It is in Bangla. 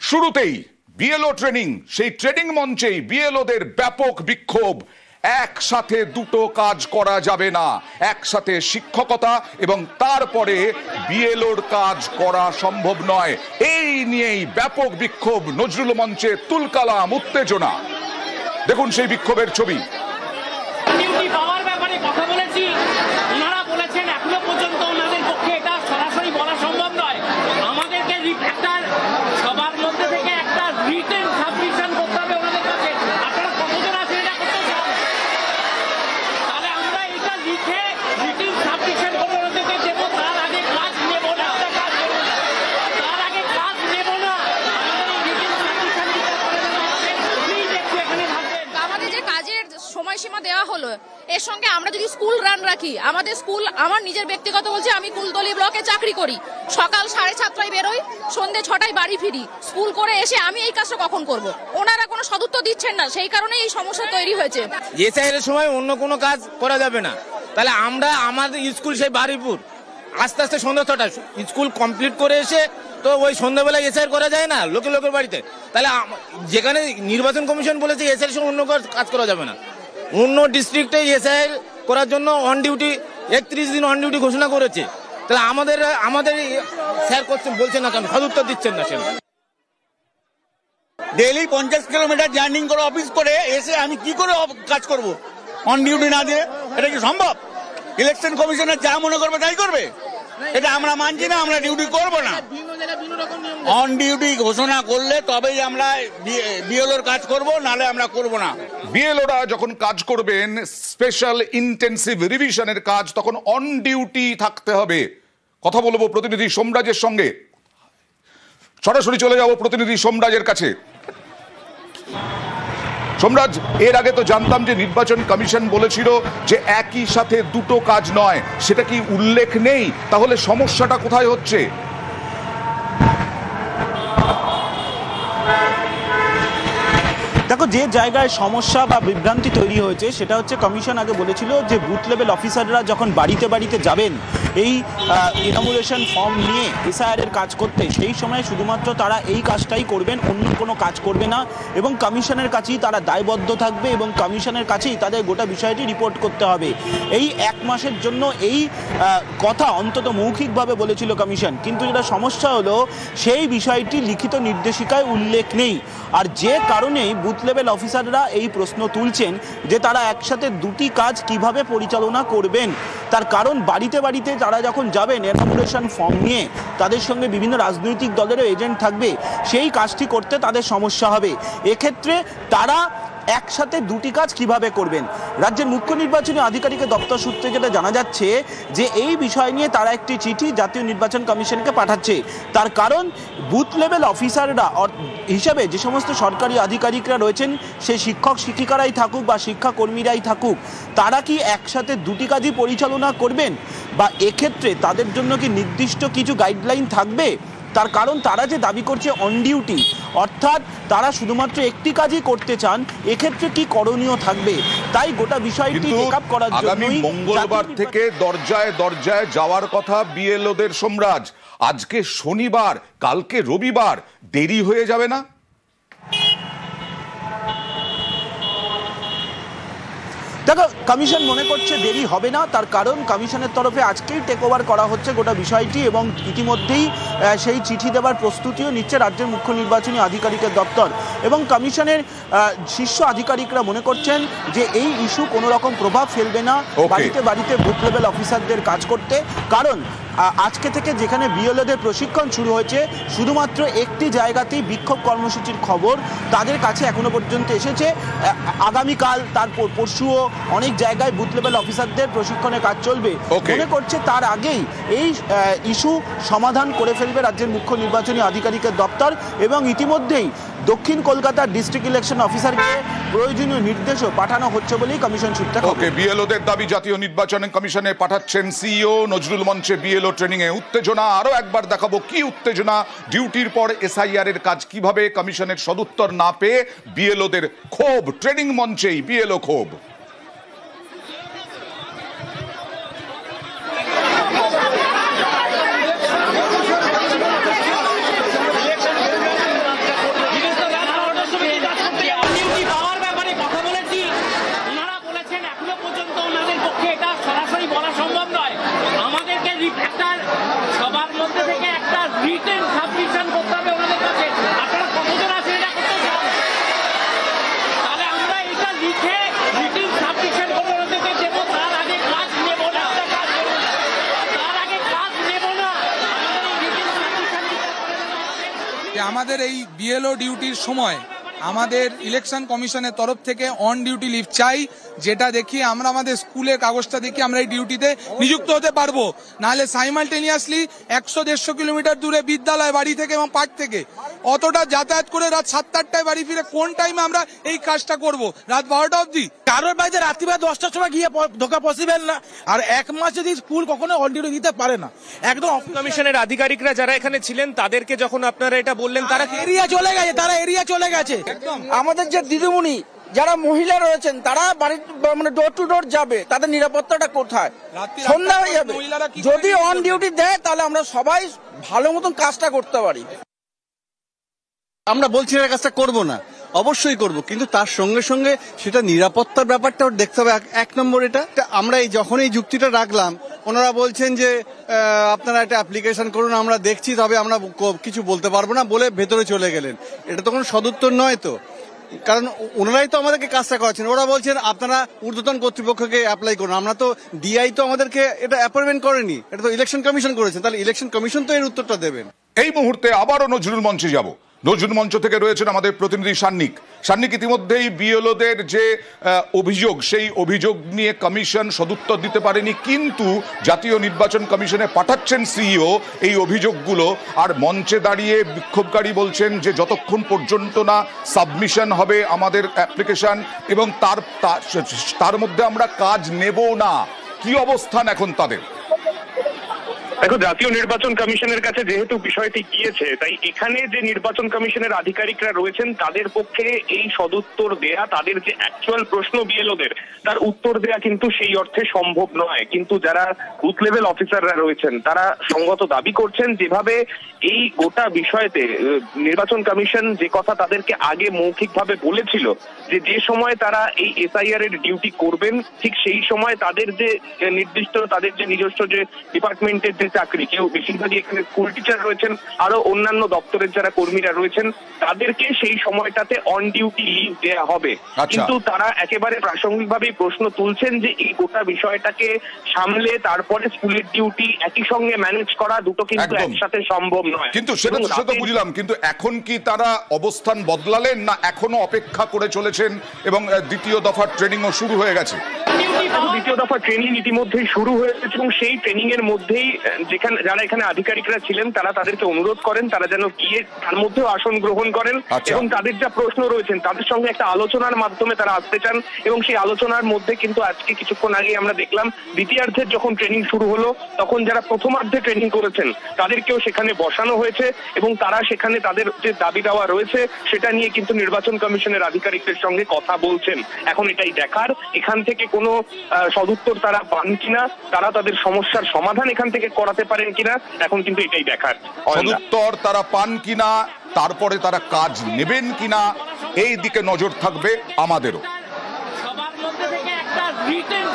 শুরুতেই বিএলও ট্রেনিং, সেই ট্রেনিং মঞ্চেই বিএলওদের ব্যাপক বিক্ষোভ। একসাথে দুটো কাজ করা যাবে না, একসাথে শিক্ষকতা এবং তারপরে বিএলওর কাজ করা সম্ভব নয়। এই নিয়েই ব্যাপক বিক্ষোভ, নজরুল মঞ্চে তুলকালাম, উত্তেজনা। দেখুন সেই বিক্ষোভের ছবি। কথা বলেছি, ওনারা বলেছেন এখনো পর্যন্ত ওনাদের পক্ষে এটা সরাসরি বলা সম্ভব নয়। আমাদেরকে একটা সবার মধ্যে থেকে একটা রিটেন সাবমিশন করতে হবে ওনাদের কাছে। আপনারা কতজন আছেন এটা করতে চান? তাহলে আমরা এটা লিখে রিটেন সাবমিশন করে ওনাদেরকে দেবো। তার আগে কাজ নেব না, তার আগে কাজ নেব না। আমাদের যে কাজের সময়সীমা দেওয়া হলো, এর সঙ্গে আমরা যদি স্কুল রান রাখি, আমাদের স্কুল, আমার নিজের ব্যক্তিগত বলছি, আমি কুলতলি ব্লকে চাকরি করি, সকাল 7:30টায় বেরোই, সন্ধ্যে 6টায় বাড়ি ফিরি। স্কুল করে এসে আমি এই কাজটা কখন করব? ওনারা কোনো সদুত্তর দিচ্ছেন না, সেই কারণে এই সমস্যা তৈরি হয়েছে। এসআইয়ের সময় অন্য কোনো কাজ করা যাবে না, তাহলে আমরা আমাদের স্কুল সেই বারুইপুর আস্তে আস্তে সন্ধ্যা 6টায় স্কুল কমপ্লিট করে এসে তো ওই সন্ধ্যাবেলায় এসআইয়ের করা যায় না লোকের বাড়িতে। তাহলে যেখানে নির্বাচন কমিশন বলেছে এসআইয়ের সময় অন্য কাজ করা যাবে না, অন্য ডিস্ট্রিক্টে এসআইয়ের করার জন্য অন ডিউটি 31 দিন অন ডিউটি ঘোষণা করেছে। তাহলে আমাদের স্যার করছেন, বলছেন না কেন, সদুত্তর দিচ্ছেন না। সেটা ডেইলি 50 কিলোমিটার জার্নিং করে অফিস করে এসে আমি কি করে কাজ করব অন ডিউটি না দিয়ে? এটা কি সম্ভব? ইলেকশন কমিশনের যা মনে করবে তাই করবে, এটা আমরা মানছি না, আমরা ডিউটি করব না। অন ডিউটি ঘোষণা করলে তবেই আমরা বিএলওর কাজ করব, নালে আমরা করব না। বিএলওরা যখন কাজ করবেন স্পেশাল ইন্টেন্সিভ রিভিশনের কাজ, তখন অন ডিউটি থাকতে হবে। কথা বলবো প্রতিনিধি সোমরাজের সঙ্গে, সরাসরি চলে যাব প্রতিনিধি সোমরাজের কাছে। সোমরাজ, এর আগে তো জানতাম যে নির্বাচন কমিশন বলেছিল যে একই সাথে দুটো কাজ নয়, সেটা কি উল্লেখ নেই? তাহলে সমস্যাটা কোথায় হচ্ছে? দেখো, যে জায়গায় সমস্যা বা বিভ্রান্তি তৈরি হয়েছে সেটা হচ্ছে, কমিশন আগে বলেছিল যে বুথ লেভেল অফিসাররা যখন বাড়িতে বাড়িতে যাবেন এই ইনঅমুলেশন ফর্ম নিয়ে এসআইআর এর কাজ করতে, সেই সময় শুধুমাত্র তারা এই কাজটাই করবেন, অন্য কোনো কাজ করবে না, এবং কমিশনের কাছেই তারা দায়বদ্ধ থাকবে এবং কমিশনের কাছেই তাদের গোটা বিষয়টি রিপোর্ট করতে হবে। এই 1 মাসের জন্য এই কথা অন্তত মৌখিকভাবে বলেছিল কমিশন, কিন্তু যেটা সমস্যা হলো সেই বিষয়টি লিখিত নির্দেশিকায় উল্লেখ নেই। আর যে কারণেই বুথ লেভেল অফিসাররা এই প্রশ্ন তুলছেন যে তারা একসাথে দুটি কাজ কিভাবে পরিচালনা করবেন, তার কারণ বাড়িতে বাড়িতে তারা যখন যাবেন এনঅমুলেশন ফর্ম নিয়ে, তাদের সঙ্গে বিভিন্ন রাজনৈতিক দলেরও এজেন্ট থাকবে, সেই কাজটি করতে তাদের সমস্যা হবে। এক্ষেত্রে তারা একসাথে দুটি কাজ কিভাবে করবেন? রাজ্যের মুখ্য নির্বাচনী আধিকারিকের দপ্তর সূত্রে যেটা জানা যাচ্ছে যে এই বিষয় নিয়ে তারা একটি চিঠি জাতীয় নির্বাচন কমিশনকে পাঠাচ্ছে। তার কারণ বুথ লেভেল অফিসাররা হিসাবে যে সমস্ত সরকারি আধিকারিকরা রয়েছেন, সে শিক্ষক শিক্ষিকারাই থাকুক বা শিক্ষাকর্মীরাই থাকুক, তারা কি একসাথে দুটি কাজই পরিচালনা করবেন, বা এক্ষেত্রে তাদের জন্য কি নির্দিষ্ট কিছু গাইডলাইন থাকবে? তার কারণ তারা যে দাবি করছে অন ডিউটি, অর্থাৎ তারা শুধুমাত্র একটি কাজই করতে চান, এক্ষেত্রে কি করণীয় থাকবে? তাই গোটা বিষয়টি চেকআপ করার জন্য আগামী মঙ্গলবার থেকে দরজায় দরজায় যাওয়ার কথা বিএলওদের। সোমরাজ, আজকে শনিবার, কালকে রবিবার, দেরি হয়ে যাবে না? দেখো, কমিশন মনে করছে দেরি হবে না, তার কারণ কমিশনের তরফে আজকেই টেক ওভার করা হচ্ছে গোটা বিষয়টি, এবং ইতিমধ্যেই সেই চিঠি দেওয়ার প্রস্তুতিও নিচ্ছে রাজ্যের মুখ্য নির্বাচনী আধিকারিকের দপ্তর। এবং কমিশনের শীর্ষ আধিকারিকরা মনে করছেন যে এই ইস্যু কোনো রকম প্রভাব ফেলবে না বাড়িতে বাড়িতে বুথ লেভেল অফিসারদের কাজ করতে। কারণ আজকে থেকে যেখানে বিএলওদের প্রশিক্ষণ শুরু হয়েছে, শুধুমাত্র একটি জায়গাতেই বিক্ষোভ কর্মসূচির খবর তাদের কাছে এখনো পর্যন্ত এসেছে। আগামীকাল, তারপর পরশুও অনেক জায়গায় বুথ লেভেল অফিসারদের প্রশিক্ষণের কাজ চলবে। মনে করছে তার আগেই এই ইস্যু সমাধান করে ফেলবে রাজ্যের মুখ্য নির্বাচনী আধিকারিকের দপ্তর, এবং ইতিমধ্যেই দক্ষিণ কলকাতার ডিস্ট্রিক্ট ইলেকশন অফিসারকে প্রয়োজনীয় নির্দেশও পাঠানো হচ্ছে বলেই কমিশন সূত্রে খবর। বিএলওদের দাবি জাতীয় নির্বাচন কমিশনে পাঠাচ্ছেন সিইও। নজরুল মঞ্চে বিএলও ট্রেনিং এ উত্তেজনা। আরো একবার দেখাবো কি উত্তেজনা। ডিউটির পর এসআইআর এর কাজ কিভাবে, কমিশনের সদুত্তর না পেয়ে বিএলওদের ক্ষোভ। ট্রেনিং মঞ্চেই বিএলও ক্ষোভ। আমাদের এই বিএলও ডিউটির সময় আমাদের ইলেকশন কমিশনের তরফ থেকে অন ডিউটি লিভ চাই, যেটা দেখিয়ে আমরা আমাদের স্কুলের কাগজটা দেখিয়ে আমরা এই ডিউটিতে নিযুক্ত হতে পারবো। নাহলে সাইমালটেনিয়াসলি 100-150 কিলোমিটার দূরে বিদ্যালয় বাড়ি থেকে এবং পার্ক থেকে অতটা যাতায়াত করে রাত 7-8টায় বাড়ি ফিরে কোন টাইমে আমরা এই কাজটা করব? রাত 12টা অবধি? কারোর বাড়িতে রাত্রিবেলা 10টার সময় গিয়ে ঢোকা পসিবল না। আর এক মাস যদি স্কুল কখনো অন ডিউটি দিতে পারে না, একদম কমিশনের আধিকারিকরা যারা এখানে ছিলেন তাদেরকে যখন আপনারা এটা বললেন তারা এরিয়া চলে গেছে, তারা এরিয়া চলে গেছে। আমাদের যে দিদিমণি যারা মহিলা রয়েছেন তারা বাড়ির মানে ডোর টু ডোর যাবে, তাদের নিরাপত্তাটা কোথায়? সন্ধ্যা হয়ে যাবে। যদি অন ডিউটি দেয় তাহলে আমরা সবাই ভালো মতন কাজটা করতে পারি। আমরা বলছি না কাজটা করব না, অবশ্যই করব, কিন্তু তার সঙ্গে সঙ্গে সেটা নিরাপত্তার ব্যাপারটাও দেখতে হবে। এক নম্বর এটা আমরা যখন এই যুক্তিটা রাখলাম, ওনারা বলছেন যে আপনারা একটা অ্যাপ্লিকেশন করুন, আমরা দেখছি, তবে আমরা কিছু বলতে পারবো না বলে ভেতরে চলে গেলেন। এটা তো কোনো সদুত্তর নয় তো, কারণ ওনারাই তো আমাদেরকে কাজটা করাচ্ছেন। ওরা বলছেন আপনারা ঊর্ধ্বতন কর্তৃপক্ষকে অ্যাপ্লাই করুন। আমরা তো ডিআই তো আমাদেরকে এটা অ্যাপয়েন্টমেন্ট করেনি, এটা তো ইলেকশন কমিশন করেছে। তাহলে ইলেকশন কমিশন তো এর উত্তরটা দেবেন। এই মুহূর্তে আবারও নজরুল মঞ্চে যাব। নজরুল মঞ্চ থেকে রয়েছেন আমাদের প্রতিনিধি সান্নিক। ইতিমধ্যেই বিএলওদের যে অভিযোগ, সেই অভিযোগ নিয়ে কমিশন সদুত্তর দিতে পারেনি, কিন্তু জাতীয় নির্বাচন কমিশনে পাঠাচ্ছেন সিইও এই অভিযোগগুলো। আর মঞ্চে দাঁড়িয়ে বিক্ষোভকারী বলছেন যে যতক্ষণ পর্যন্ত না সাবমিশন হবে আমাদের অ্যাপ্লিকেশন, এবং তার মধ্যে আমরা কাজ নেব না। কি অবস্থান এখন তাদের? দেখো, জাতীয় নির্বাচন কমিশনের কাছে যেহেতু বিষয়টি গিয়েছে, তাই এখানে যে নির্বাচন কমিশনের আধিকারিকরা রয়েছেন তাদের পক্ষে এই সদুত্তর দেয়া, তাদের যে অ্যাকচুয়াল প্রশ্ন বিএলওদের তার উত্তর দেয়া কিন্তু সেই অর্থে সম্ভব নয়। কিন্তু যারা বুথ লেভেল অফিসাররা রয়েছেন তারা সঙ্গত দাবি করছেন, যেভাবে এই গোটা বিষয়তে নির্বাচন কমিশন যে কথা তাদেরকে আগে মৌখিকভাবে বলেছিল যে সময় তারা এই এসআইআর এর ডিউটি করবেন, ঠিক সেই সময় তাদের যে নির্দিষ্ট তাদের যে নিজস্ব যে ডিপার্টমেন্টের যে চাকরি, কেউ বেশিরভাগই এখানে স্কুল টিচার রয়েছেন, আরো অন্যান্য দপ্তরের যারা কর্মীরা রয়েছেন, তাদেরকে সেই সময়টাতে অন ডিউটি লিভ দেওয়া হবে। কিন্তু তারা একেবারে প্রাসঙ্গিকভাবে প্রশ্ন তুলছেন যে এই গোটা বিষয়টাকে সামলে তারপরে স্কুলের ডিউটি একই সঙ্গে ম্যানেজ করা, দুটো কিন্তু একসাথে সম্ভব নয়। কিন্তু সেটা তো বুঝলাম, কিন্তু এখন কি তারা অবস্থান বদলালেন, না এখনো অপেক্ষা করে চলেছেন এবং দ্বিতীয় দফার ট্রেনিংও শুরু হয়ে গেছে? দ্বিতীয় দফা ট্রেনিং ইতিমধ্যেই শুরু হয়েছে এবং সেই ট্রেনিং এর মধ্যেই যারা এখানে আধিকারিকরা ছিলেন তারা তাদেরকে অনুরোধ করেন তারা যেন গিয়ে তার মধ্যেও আসন গ্রহণ করেন এবং তাদের যা প্রশ্ন রয়েছেন তাদের সঙ্গে একটা আলোচনার মাধ্যমে তারা আসতে চান। এবং সেই আলোচনার মধ্যে কিন্তু আজকে কিছুক্ষণ আগে আমরা দেখলাম দ্বিতীয়ার্ধের যখন ট্রেনিং শুরু হলো তখন যারা প্রথমার্ধে ট্রেনিং করেছেন তাদেরকেও সেখানে বসানো হয়েছে এবং তারা সেখানে তাদের যে দাবি দেওয়া রয়েছে সেটা নিয়ে কিন্তু নির্বাচন কমিশনের আধিকারিকদের সঙ্গে কথা বলছেন। এখন এটাই দেখার এখান থেকে কোনো সদুত্তর তারা পান কিনা, তারা তাদের সমস্যার সমাধান এখান থেকে করাতে পারেন কিনা, এখন কিন্তু এটাই দেখার। সদুত্তর তারা পান কিনা, তারপরে তারা কাজ নেবেন কিনা, এই দিকে নজর থাকবে আমাদেরও। সবার মধ্যে থেকে একটা রিটেন